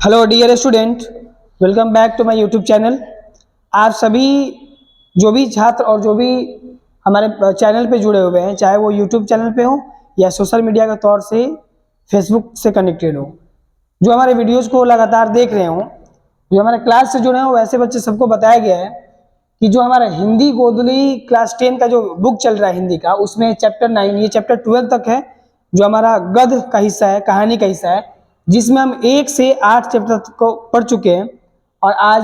Hello dear student, welcome back to my YouTube channel. आप सभी जो भी छात्र और जो भी हमारे चैनल पे जुड़े हुए हैं, चाहे वो यूट्यूब चैनल पे हो या सोशल मीडिया के तौर से फेसबुक से कनेक्टेड हो, जो हमारे वीडियोस को लगातार देख रहे हो, जो हमारे क्लास से जुड़े हो, वैसे बच्चे सबको बताया गया है कि जो हमारा हिंदी गोदली क्लास 10 का जो बुक चल रहा है हिंदी का, उसमें चैप्टर 9, ये चैप्टर 12 तक है, जो हमारा गद्य का हिस्सा है, कहानी का हिस्सा है, जिसमें हम 1 से 8 चैप्टर को पढ़ चुके हैं और आज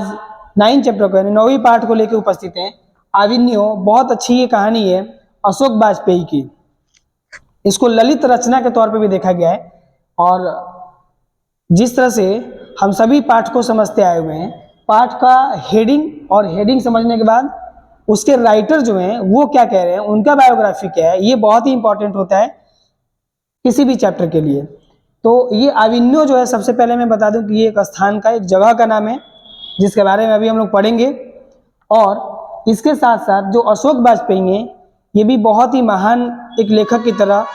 9 चैप्टर को यानी 9वीं पार्ट को लेकर उपस्थित हैं। आविन्यो बहुत अच्छी ये कहानी है अशोक वाजपेयी की। इसको ललित रचना के तौर पे भी देखा गया है और जिस तरह से हम सभी पाठ को समझते आए हुए हैं, पाठ का हेडिंग और हेडिंग समझने के बाद उसके राइटर जो हैं वो क्या कह रहे हैं, उनका बायोग्राफी क्या है, ये बहुत ही इंपॉर्टेंट होता है किसी भी चैप्टर के लिए। तो ये आविन्यो जो है, सबसे पहले मैं बता दूं कि ये एक स्थान का, एक जगह का नाम है जिसके बारे में अभी हम लोग पढ़ेंगे। और इसके साथ साथ जो अशोक वाजपेयी हैं, ये भी बहुत ही महान एक लेखक की तरह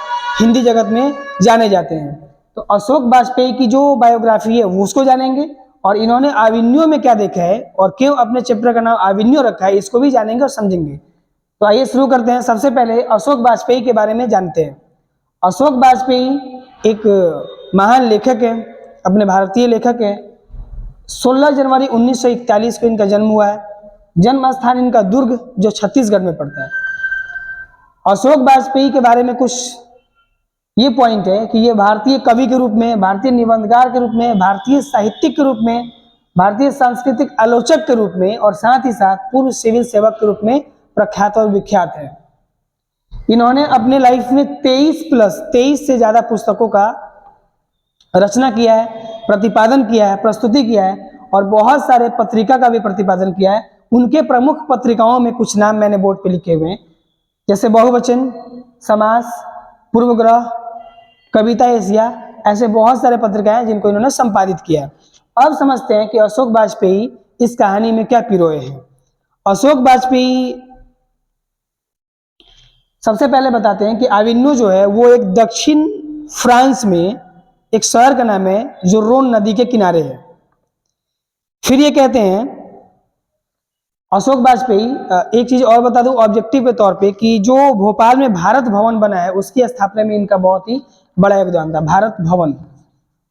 हिंदी जगत में जाने जाते हैं। तो अशोक वाजपेयी की जो बायोग्राफी है वो उसको जानेंगे और इन्होंने आविन्यो में क्या देखा है और क्यों अपने चैप्टर का नाम आविन्यो रखा है, इसको भी जानेंगे और समझेंगे। तो आइए शुरू करते हैं। सबसे पहले अशोक वाजपेयी के बारे में जानते हैं। अशोक वाजपेयी एक महान लेखक है, अपने भारतीय लेखक है। 16 जनवरी 1941 को इनका जन्म हुआ है। जन्म स्थान इनका दुर्ग, जो छत्तीसगढ़ में पड़ता है। अशोक वाजपेयी के बारे में कुछ ये पॉइंट है कि ये भारतीय कवि के रूप में, भारतीय निबंधकार के रूप में, भारतीय साहित्यिक के रूप में, भारतीय सांस्कृतिक आलोचक के रूप में और साथ ही साथ पूर्व सिविल सेवक के रूप में प्रख्यात और विख्यात है। इन्होंने अपने लाइफ में 23 से ज्यादा पुस्तकों का रचना किया है, प्रतिपादन किया है, प्रस्तुति किया है और बहुत सारे पत्रिका का भी प्रतिपादन किया है। उनके प्रमुख पत्रिकाओं में कुछ नाम मैंने बोर्ड पे लिखे हुए हैं, जैसे बहुवचन, समास, पूर्वग्रह, कविता एशिया, ऐसे बहुत सारे पत्रिकाएं हैं जिनको इन्होंने संपादित किया है। अब समझते हैं कि अशोक वाजपेयी इस कहानी में क्या पिरोए हैं। अशोक वाजपेयी, सबसे पहले बताते हैं कि आविन्यो जो है वो एक दक्षिण फ्रांस में एक शहर का नाम है जो रोन नदी के किनारे है। फिर ये कहते हैं अशोक वाजपेयी, एक चीज और बता दूं ऑब्जेक्टिव के तौर पे, कि जो भोपाल में भारत भवन बना है उसकी स्थापना में इनका बहुत ही बड़ा योगदान था। भारत भवन,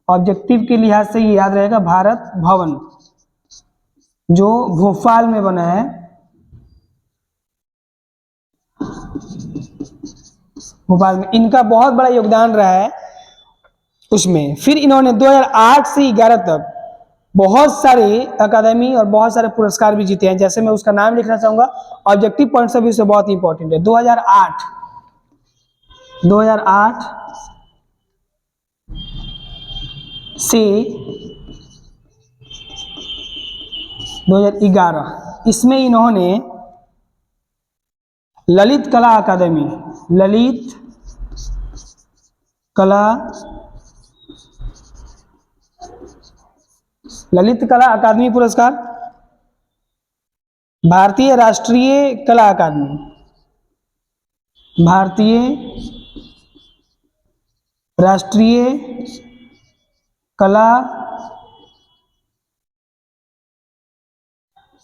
ऑब्जेक्टिव के लिहाज से ये याद रहेगा, भारत भवन जो भोपाल में बना है, भोपाल में इनका बहुत बड़ा योगदान रहा है उसमें। फिर इन्होंने 2008 से 11 तक बहुत सारे अकादमी और बहुत सारे पुरस्कार भी जीते हैं, जैसे मैं उसका नाम लिखना चाहूंगा, ऑब्जेक्टिव पॉइंट ऑफ व्यू से बहुत इंपॉर्टेंट है। 2008 से 2011, इसमें इन्होंने ललित कला अकादमी, ललित कला अकादमी पुरस्कार, भारतीय राष्ट्रीय कला अकादमी, भारतीय राष्ट्रीय कला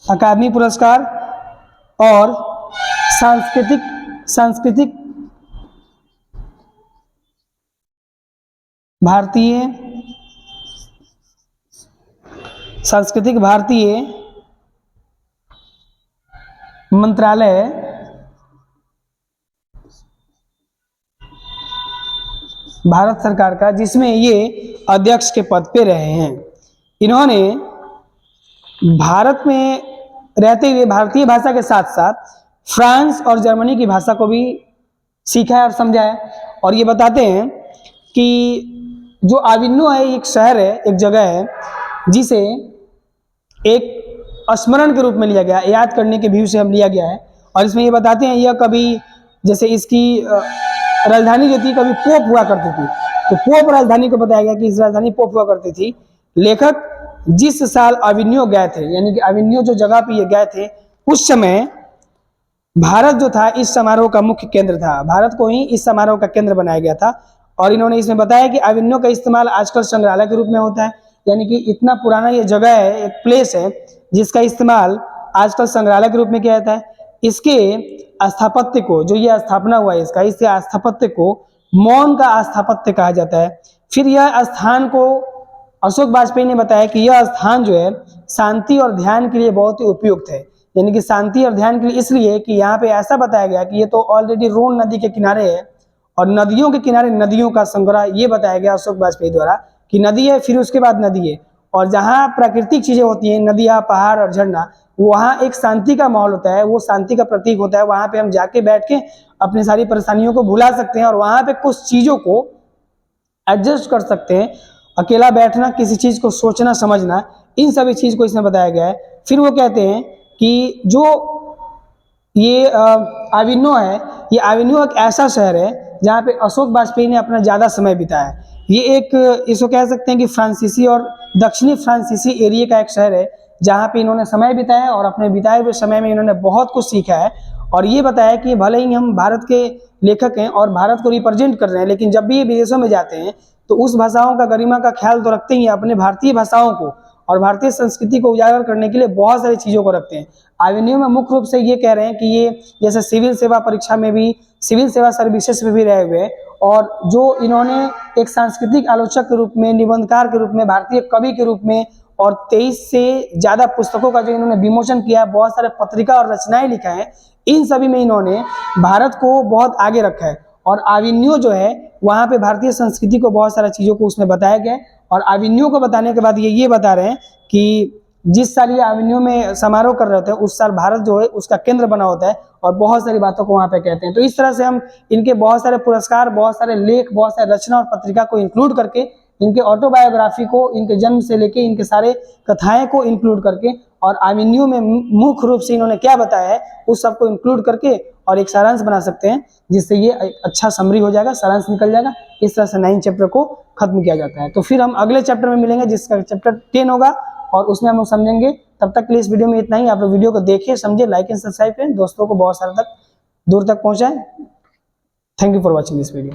अकादमी पुरस्कार और सांस्कृतिक भारतीय मंत्रालय भारत सरकार का, जिसमें ये अध्यक्ष के पद पे रहे हैं। इन्होंने भारत में रहते हुए भारतीय भाषा के साथ साथ फ्रांस और जर्मनी की भाषा को भी सीखा है और समझा है। और ये बताते हैं कि जो आविन्यो है एक शहर है, एक जगह है जिसे एक स्मरण के रूप में लिया गया, याद करने के व्यू से हम लिया गया है। और इसमें ये बताते हैं यह कभी, जैसे इसकी राजधानी जो थी कभी पोप हुआ करती थी, तो पोप राजधानी को बताया गया कि इस राजधानी पोप हुआ करती थी। लेखक जिस साल आविन्यो गए थे, यानी कि आविन्यो जो जगह पे ये गए थे, उस समय भारत जो था इस समारोह का मुख्य केंद्र था, भारत को ही इस समारोह का केंद्र बनाया गया था। और इन्होंने इसमें बताया कि आविन्यो का इस्तेमाल आजकल संग्रहालय के रूप में होता है। यानी कि इतना पुराना ये जगह है, एक प्लेस है जिसका इस्तेमाल आजकल संग्रहालय के रूप में किया जाता है। इसके स्थापत्य को, जो ये स्थापना हुआ है इसका, इस स्थापत्य को मौन का स्थापत्य कहा जाता है। फिर यह स्थान को अशोक वाजपेयी ने बताया कि यह स्थान जो है शांति और ध्यान के लिए बहुत ही उपयुक्त है। यानी कि शांति और ध्यान के लिए इसलिए कि यहाँ पे ऐसा बताया गया कि ये तो ऑलरेडी रोन नदी के किनारे है और नदियों के किनारे नदियों का संग्रह, ये बताया गया अशोक वाजपेयी द्वारा कि नदी है फिर उसके बाद नदी है, और जहाँ प्राकृतिक चीजें होती हैं, नदियाँ, पहाड़ और झरना, वहाँ एक शांति का माहौल होता है, वो शांति का प्रतीक होता है। वहाँ पे हम जाके बैठ के अपनी सारी परेशानियों को भुला सकते हैं और वहाँ पे कुछ चीजों को एडजस्ट कर सकते हैं। अकेला बैठना, किसी चीज को सोचना समझना, इन सभी चीज को इसमें बताया गया है। फिर वो कहते हैं कि जो ये अविन्यो है, ये अविन्यो एक ऐसा शहर है जहाँ पे अशोक वाजपेयी ने अपना ज़्यादा समय बिताया। ये एक, इसको कह सकते हैं कि फ्रांसीसी और दक्षिणी फ्रांसीसी एरिया का एक शहर है जहाँ पे इन्होंने समय बिताया और अपने बिताए हुए समय में इन्होंने बहुत कुछ सीखा है। और ये बताया कि भले ही हम भारत के लेखक हैं और भारत को रिप्रेजेंट कर रहे हैं, लेकिन जब भी ये विदेशों में जाते हैं तो उस भाषाओं का गरिमा का ख्याल तो रखते ही हैं, अपने भारतीय भाषाओं को और भारतीय संस्कृति को उजागर करने के लिए बहुत सारी चीज़ों को रखते हैं। अविन्यो में मुख्य रूप से ये कह रहे हैं कि ये जैसे सिविल सेवा परीक्षा में भी, सिविल सेवा सर्विसेज में भी रहे हुए, और जो इन्होंने एक सांस्कृतिक आलोचक के रूप में, निबंधकार के रूप में, भारतीय कवि के रूप में, और 23 से ज़्यादा पुस्तकों का जो इन्होंने विमोचन किया, बहुत सारे पत्रिका और रचनाएं लिखा है, इन सभी में इन्होंने भारत को बहुत आगे रखा है। और अविन्यो जो है वहाँ पे भारतीय संस्कृति को, बहुत सारा चीज़ों को उसमें बताया गया है। और अविन्यो को बताने के बाद ये बता रहे हैं कि जिस साल ये अविन्यो में समारोह कर रहे थे उस साल भारत जो है उसका केंद्र बना होता है, और बहुत सारी बातों को वहाँ पे कहते हैं। तो इस तरह से हम इनके बहुत सारे पुरस्कार, बहुत सारे लेख, बहुत सारे रचना और पत्रिका को इंक्लूड करके, इनके ऑटोबायोग्राफी को, इनके जन्म से लेके इनके सारे कथाएं को इंक्लूड करके, और अविन्यो में मुख्य रूप से इन्होंने क्या बताया है उस सबको इंक्लूड करके और एक सारांश बना सकते हैं, जिससे ये अच्छा समरी हो जाएगा, सारांश निकल जाएगा। इस तरह से 9 चैप्टर को खत्म किया जाता है। तो फिर हम अगले चैप्टर में मिलेंगे जिसका चैप्टर 10 होगा, और उसमें हम लोग समझेंगे। तब तक के लिए इस वीडियो में इतना ही। आप लोग वीडियो को देखिए, समझिए, लाइक एंड सब्सक्राइब करें, दोस्तों को बहुत सारे तक दूर तक पहुंचाएं। Thank you for watching this video.